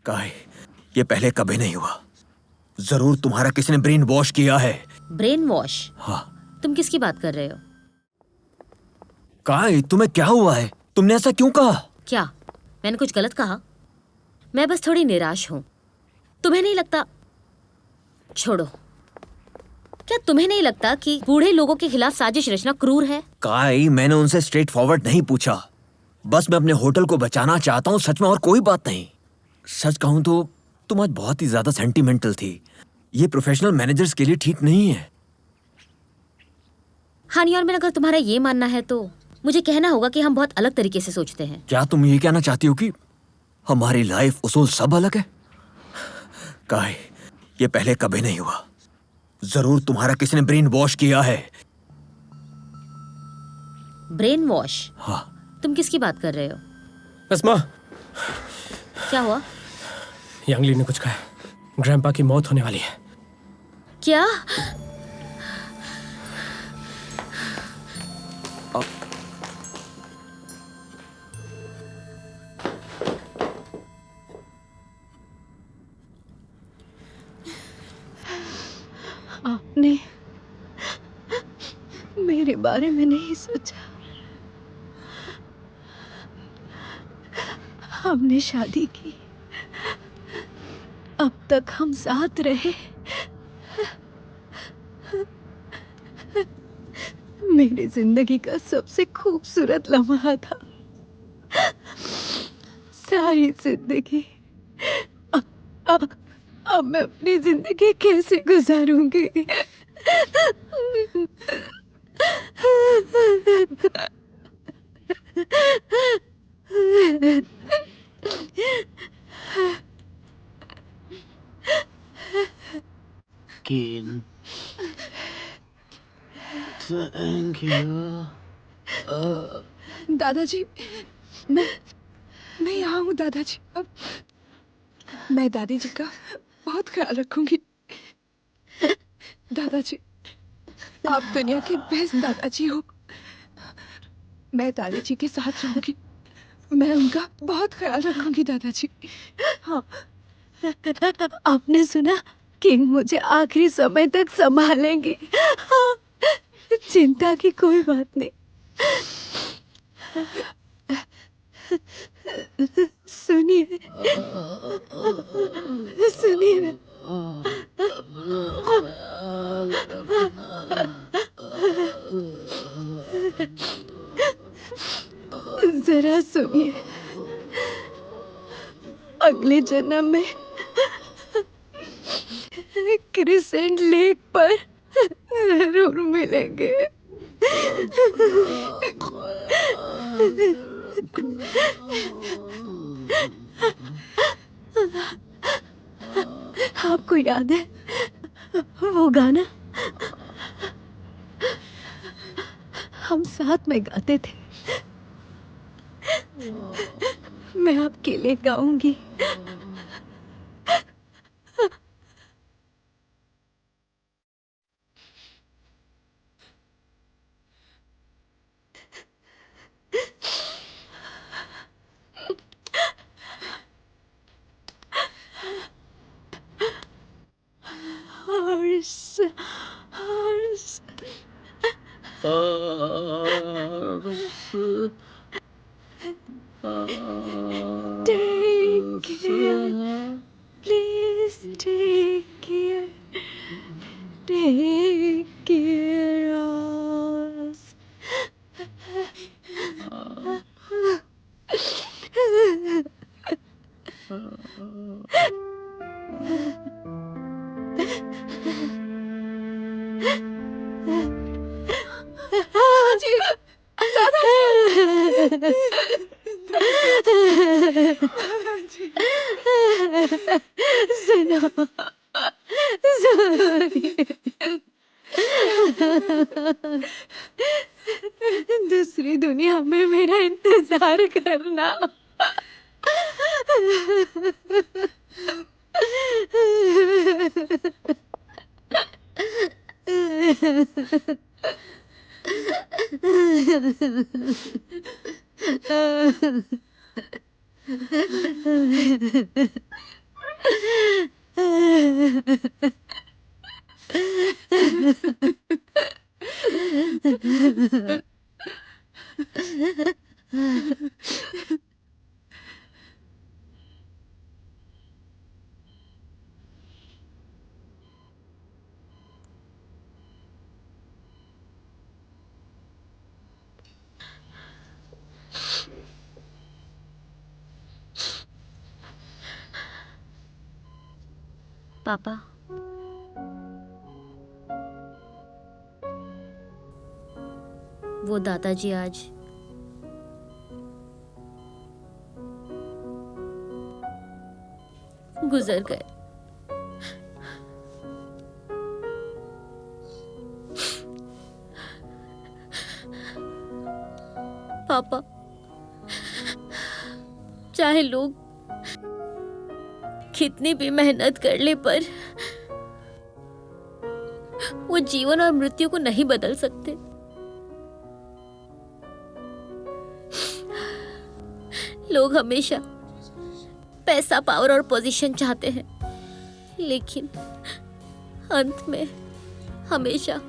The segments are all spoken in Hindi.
काय, ये पहले कभी नहीं हुआ। जरूर तुम्हारा किसी ने ब्रेन वॉश किया है। Brain wash? हाँ। तुम किसकी बात कर रहे हो? काय, तुम्हें क्या हुआ है? तुमने ऐसा क्यों कहा? क्या मैंने कुछ गलत कहा? मैं बस थोड़ी निराश हूँ। तुम्हें नहीं लगता? छोड़ो। क्या तुम्हें नहीं लगता कि बूढ़े लोगों के खिलाफ साजिश रचना क्रूर है? काय, मैंने उनसे स्ट्रेट फॉरवर्ड नहीं पूछा। बस मैं अपने होटल को बचाना चाहता हूँ, सच में, और कोई बात नहीं। सच कहूँ तो तुम आज बहुत ही ज्यादा सेंटिमेंटल थी। ये प्रोफेशनल मैनेजर्स के लिए ठीक नहीं है। हाँ नहीं, और मैं अगर तुम्हारा ये मानना है तो मुझे कहना होगा कि हम बहुत अलग तरीके से सोचते हैं। क्या तुम ये कहना चाहती हो कि हमारी लाइफ उसूल सब अलग है? काय, ये पहले कभी नहीं हुआ। जरूर तुम्हारा किसी ने ब्रेन वॉश किया है। Brain wash? हाँ। तुम किसकी बात कर रहे हो? अस्मा, क्या हुआ? यांगली ने कुछ कहा। ग्रैंडपा की मौत होने वाली है। क्या? आपने मेरे बारे में नहीं सोचा। हमने शादी की, अब तक हम साथ रहे। मेरी जिंदगी का सबसे खूबसूरत लम्हा था। सारी जिंदगी अब मैं अपनी जिंदगी कैसे गुजारूंगी? Keen. Thank you. दादाजी, मैं यहाँ हूँ दादाजी। अब मैं दादी जी का बहुत ख्याल रखूंगी। दादाजी, आप दुनिया के बेस्ट दादाजी हो। मैं दादी जी के साथ रहूंगी। मैं उनका बहुत ख्याल रखूंगी दादाजी। हाँ, आपने सुना? किंग मुझे आखिरी समय तक संभालेंगे। हाँ, चिंता की कोई बात नहीं। सुनिए, सुनिए। जरा सुनिए। अगले जन्म में क्रिसेंट लेक पर जरूर मिलेंगे। आपको याद है वो गाना? हम साथ में गाते थे। मैं आपके लिए गाऊंगी। Horse, horse. Take care, please take care. Take care of us. दादाजी, दादाजी, सुनो, दूसरी दुनिया में मेरा इंतजार करना। पापा, वो दादाजी आज गुजर गए। पापा, चाहे लोग कितनी भी मेहनत कर ले, पर वो जीवन और मृत्यु को नहीं बदल सकते। लोग हमेशा पैसा, पावर और पोजीशन चाहते हैं, लेकिन अंत में हमेशा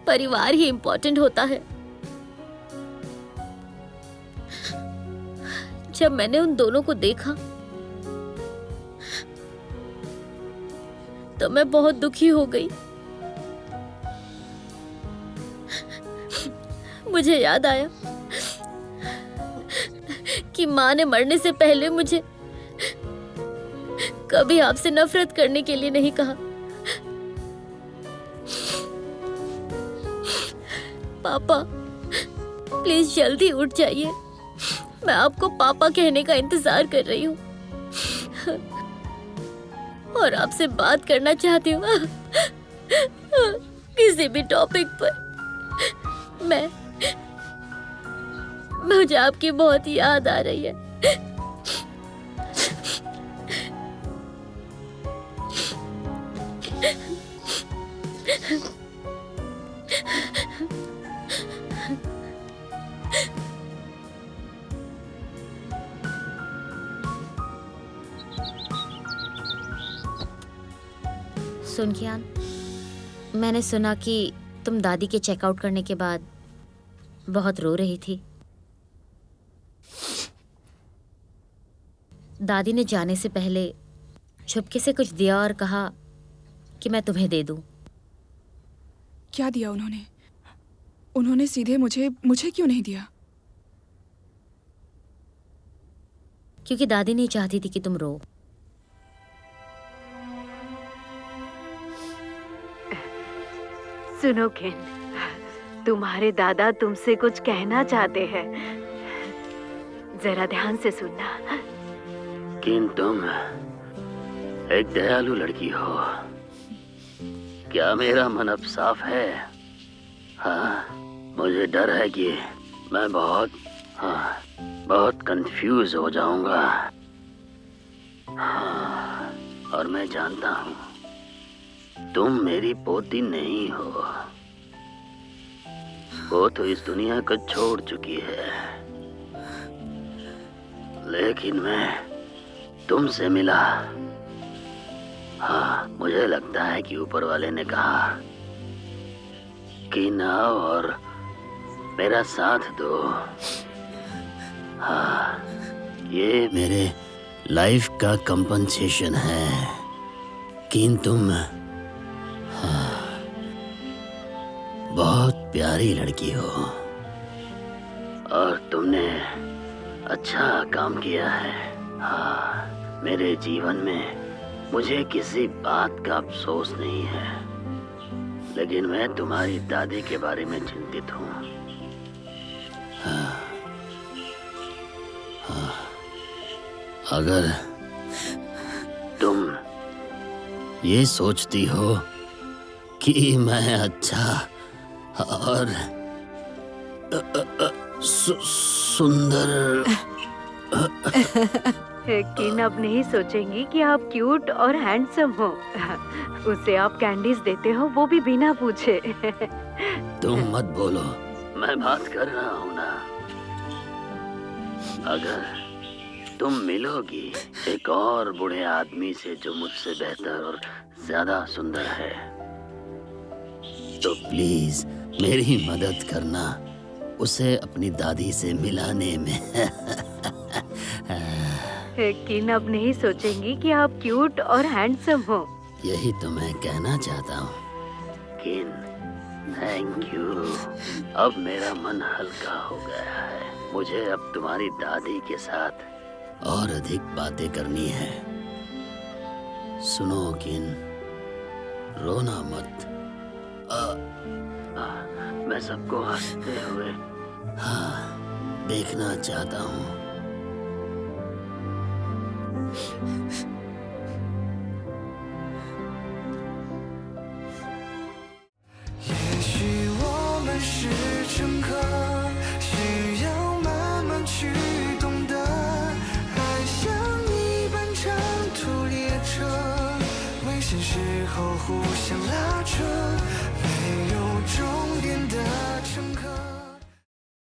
परिवार ही इम्पोर्टेंट होता है। जब मैंने उन दोनों को देखा तो मैं बहुत दुखी हो गई। मुझे याद आया कि माँ ने मरने से पहले मुझे कभी आपसे नफरत करने के लिए नहीं कहा। पापा, प्लीज जल्दी उठ जाइए। मैं आपको पापा कहने का इंतजार कर रही हूँ और आपसे बात करना चाहती हूँ किसी भी टॉपिक पर। मुझे आपकी बहुत याद आ रही है। सुन कियान, मैंने सुना कि तुम दादी के चेकआउट करने के बाद बहुत रो रही थी। दादी ने जाने से पहले चुपके से कुछ दिया और कहा कि मैं तुम्हें दे दूं। क्या दिया उन्होंने? उन्होंने सीधे मुझे क्यों नहीं दिया? क्योंकि दादी नहीं चाहती थी कि तुम रो। सुनो किन, तुम्हारे दादा तुमसे कुछ कहना चाहते हैं, जरा ध्यान से सुनना। किन, तुम एक दयालु लड़की हो। क्या मेरा मन अब साफ है? हाँ, मुझे डर है कि मैं बहुत कंफ्यूज हो जाऊंगा। हाँ, और मैं जानता हूँ तुम मेरी पोती नहीं हो। वो तो इस दुनिया को छोड़ चुकी है, लेकिन मैं तुमसे मिला। हाँ, मुझे लगता है कि ऊपर वाले ने कहा कि नाओ और मेरा साथ दो। हाँ, ये मेरे लाइफ का कंपनसेशन है। किन, तुम बहुत प्यारी लड़की हो और तुमने अच्छा काम किया है। हाँ, मेरे जीवन में मुझे किसी बात का अफसोस नहीं है, लेकिन मैं तुम्हारी दादी के बारे में चिंतित हूँ। अगर तुम ये सोचती हो कि मैं अच्छा और सुंदर किन अब नहीं सोचेंगी कि आप क्यूट और हैंडसम हो। उसे आप कैंडीज देते हो, वो भी बिना पूछे। तुम मत बोलो, मैं बात कर रहा हूँ ना। अगर तुम मिलोगी एक और बूढ़े आदमी से जो मुझसे बेहतर और ज्यादा सुंदर है। तो प्लीज मेरी मदद करना उसे अपनी दादी से मिलाने में। किन अब नहीं सोचेंगी कि आप क्यूट और हैंडसम हो। यही तो मैं कहना चाहता हूँ। किन, थैंक यू। अब मेरा मन हल्का हो गया है। मुझे अब तुम्हारी दादी के साथ और अधिक बातें करनी है। सुनो किन, रोना मत। मैं सबको हंसते हुए देखना चाहता हूँ।现时候互相拉扯，